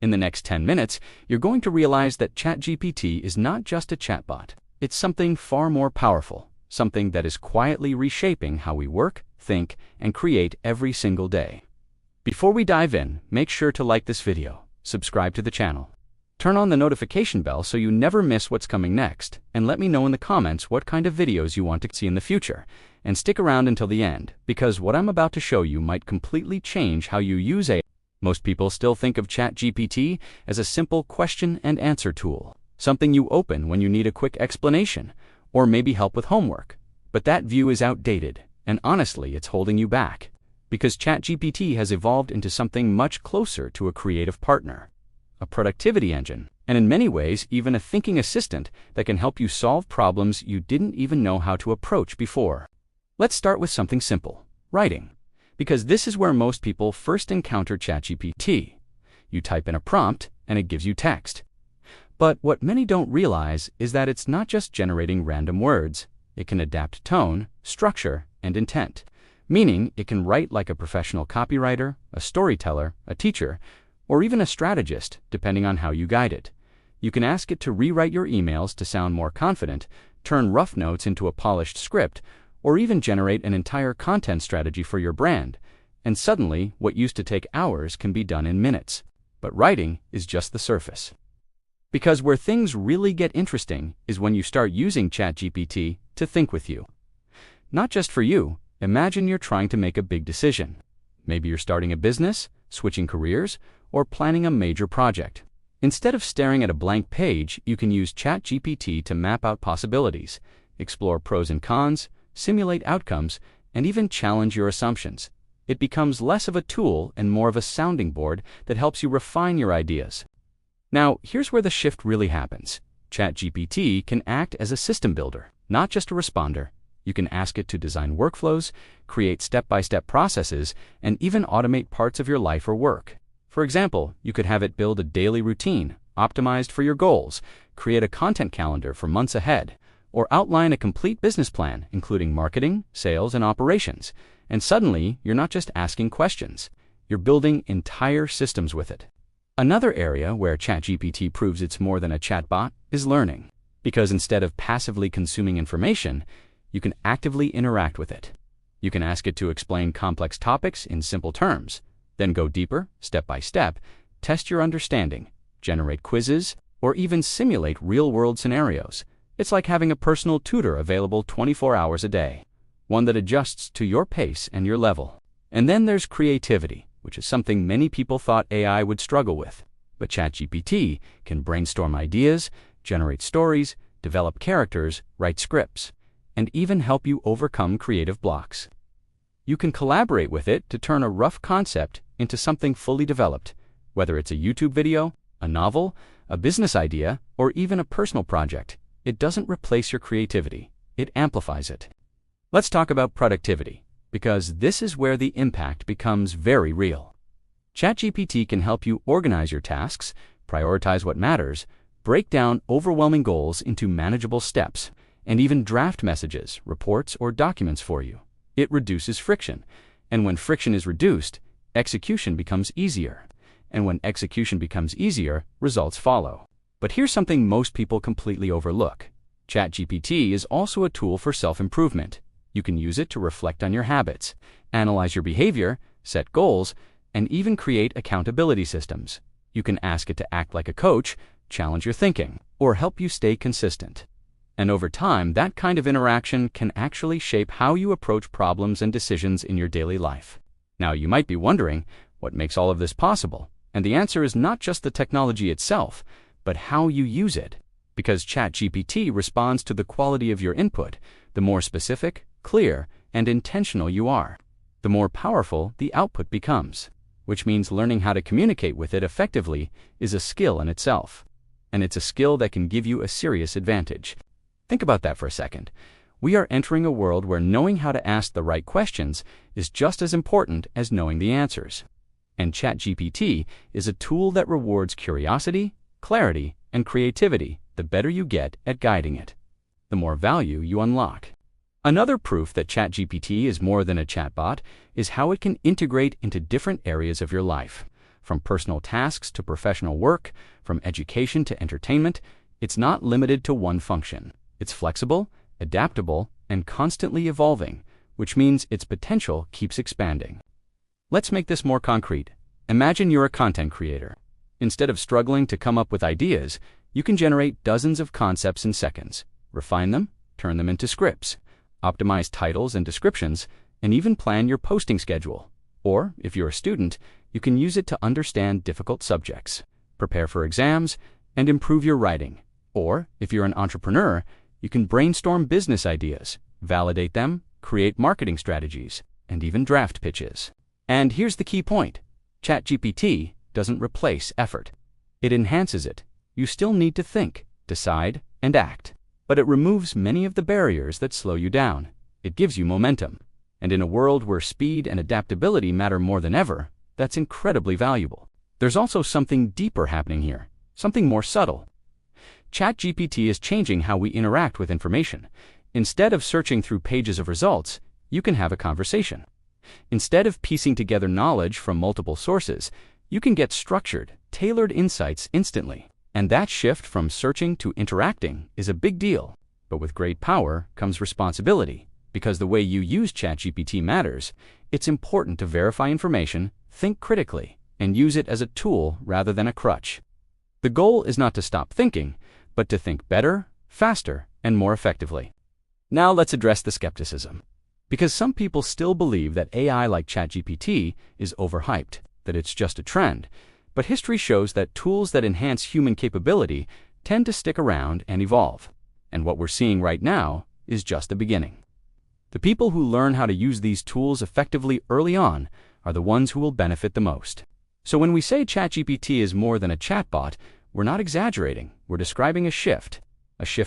In the next 10 minutes, you're going to realize that ChatGPT is not just a chatbot. It's something far more powerful, something that is quietly reshaping how we work, think, and create every single day. Before we dive in, make sure to like this video, subscribe to the channel, turn on the notification bell so you never miss what's coming next, and let me know in the comments what kind of videos you want to see in the future. And stick around until the end, because what I'm about to show you might completely change how you use AI. Most people still think of ChatGPT as a simple question and answer tool, something you open when you need a quick explanation, or maybe help with homework. But that view is outdated, and honestly, it's holding you back. Because ChatGPT has evolved into something much closer to a creative partner, a productivity engine, and in many ways, even a thinking assistant that can help you solve problems you didn't even know how to approach before. Let's start with something simple, writing. Because this is where most people first encounter ChatGPT. You type in a prompt, and it gives you text. But what many don't realize is that it's not just generating random words. It can adapt tone, structure, and intent. Meaning, it can write like a professional copywriter, a storyteller, a teacher, or even a strategist, depending on how you guide it. You can ask it to rewrite your emails to sound more confident, turn rough notes into a polished script, or even generate an entire content strategy for your brand. And suddenly, what used to take hours can be done in minutes. But writing is just the surface. Because where things really get interesting is when you start using ChatGPT to think with you. Not just for you, imagine you're trying to make a big decision. Maybe you're starting a business, switching careers, or planning a major project. Instead of staring at a blank page, you can use ChatGPT to map out possibilities, explore pros and cons, simulate outcomes, and even challenge your assumptions. It becomes less of a tool and more of a sounding board that helps you refine your ideas. Now, here's where the shift really happens. ChatGPT can act as a system builder, not just a responder. You can ask it to design workflows, create step-by-step processes, and even automate parts of your life or work. For example, you could have it build a daily routine, optimized for your goals, create a content calendar for months ahead, or outline a complete business plan, including marketing, sales, and operations. And suddenly, you're not just asking questions. You're building entire systems with it. Another area where ChatGPT proves it's more than a chatbot is learning. Because instead of passively consuming information, you can actively interact with it. You can ask it to explain complex topics in simple terms, then go deeper, step by step, test your understanding, generate quizzes, or even simulate real-world scenarios. It's like having a personal tutor available 24 hours a day, one that adjusts to your pace and your level. And then there's creativity, which is something many people thought AI would struggle with. But ChatGPT can brainstorm ideas, generate stories, develop characters, write scripts, and even help you overcome creative blocks. You can collaborate with it to turn a rough concept into something fully developed, whether it's a YouTube video, a novel, a business idea, or even a personal project. It doesn't replace your creativity, it amplifies it. Let's talk about productivity, because this is where the impact becomes very real. ChatGPT can help you organize your tasks, prioritize what matters, break down overwhelming goals into manageable steps, and even draft messages, reports, or documents for you. It reduces friction, and when friction is reduced, execution becomes easier. And when execution becomes easier, results follow. But here's something most people completely overlook. ChatGPT is also a tool for self-improvement. You can use it to reflect on your habits, analyze your behavior, set goals, and even create accountability systems. You can ask it to act like a coach, challenge your thinking, or help you stay consistent. And over time, that kind of interaction can actually shape how you approach problems and decisions in your daily life. Now, you might be wondering, what makes all of this possible? And the answer is not just the technology itself, but how you use it. Because ChatGPT responds to the quality of your input. The more specific, clear, and intentional you are, the more powerful the output becomes. Which means learning how to communicate with it effectively is a skill in itself. And it's a skill that can give you a serious advantage. Think about that for a second. We are entering a world where knowing how to ask the right questions is just as important as knowing the answers. And ChatGPT is a tool that rewards curiosity, clarity, and creativity the better you get at guiding it, the more value you unlock. Another proof that ChatGPT is more than a chatbot is how it can integrate into different areas of your life. From personal tasks to professional work, from education to entertainment, it's not limited to one function. It's flexible, adaptable, and constantly evolving, which means its potential keeps expanding. Let's make this more concrete. Imagine you're a content creator. Instead of struggling to come up with ideas, you can generate dozens of concepts in seconds, refine them, turn them into scripts, optimize titles and descriptions, and even plan your posting schedule. Or, if you're a student, you can use it to understand difficult subjects, prepare for exams, and improve your writing. Or, if you're an entrepreneur, you can brainstorm business ideas, validate them, create marketing strategies, and even draft pitches. And here's the key point. ChatGPT doesn't replace effort. It enhances it. You still need to think, decide, and act. But it removes many of the barriers that slow you down. It gives you momentum. And in a world where speed and adaptability matter more than ever, that's incredibly valuable. There's also something deeper happening here, something more subtle. ChatGPT is changing how we interact with information. Instead of searching through pages of results, you can have a conversation. Instead of piecing together knowledge from multiple sources, you can get structured, tailored insights instantly. And that shift from searching to interacting is a big deal. But with great power comes responsibility. Because the way you use ChatGPT matters, it's important to verify information, think critically, and use it as a tool rather than a crutch. The goal is not to stop thinking, but to think better, faster, and more effectively. Now let's address the skepticism. Because some people still believe that AI like ChatGPT is overhyped, that it's just a trend. But history shows that tools that enhance human capability tend to stick around and evolve. And what we're seeing right now is just the beginning. The people who learn how to use these tools effectively early on are the ones who will benefit the most. So when we say ChatGPT is more than a chatbot, we're not exaggerating. We're describing a shift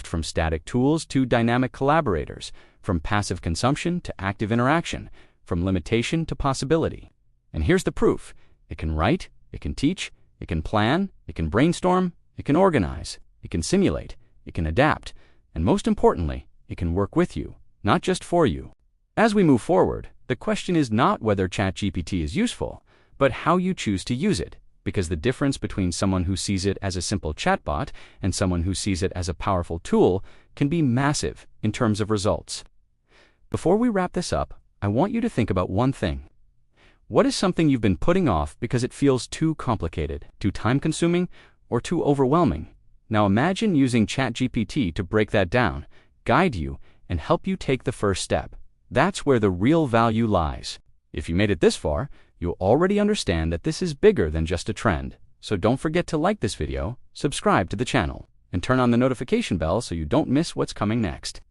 from static tools to dynamic collaborators, from passive consumption to active interaction, from limitation to possibility. And here's the proof. It can write, it can teach, it can plan, it can brainstorm, it can organize, it can simulate, it can adapt, and most importantly, it can work with you, not just for you. As we move forward, the question is not whether ChatGPT is useful, but how you choose to use it, because the difference between someone who sees it as a simple chatbot and someone who sees it as a powerful tool can be massive in terms of results. Before we wrap this up, I want you to think about one thing. What is something you've been putting off because it feels too complicated, too time-consuming, or too overwhelming? Now imagine using ChatGPT to break that down, guide you, and help you take the first step. That's where the real value lies. If you made it this far, you'll already understand that this is bigger than just a trend. So don't forget to like this video, subscribe to the channel, and turn on the notification bell so you don't miss what's coming next.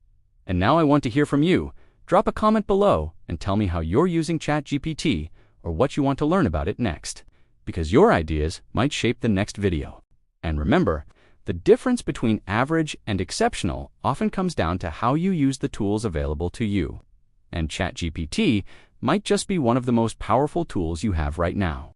And now I want to hear from you. Drop a comment below and tell me how you're using ChatGPT or what you want to learn about it next, because your ideas might shape the next video. And remember, the difference between average and exceptional often comes down to how you use the tools available to you. And ChatGPT might just be one of the most powerful tools you have right now.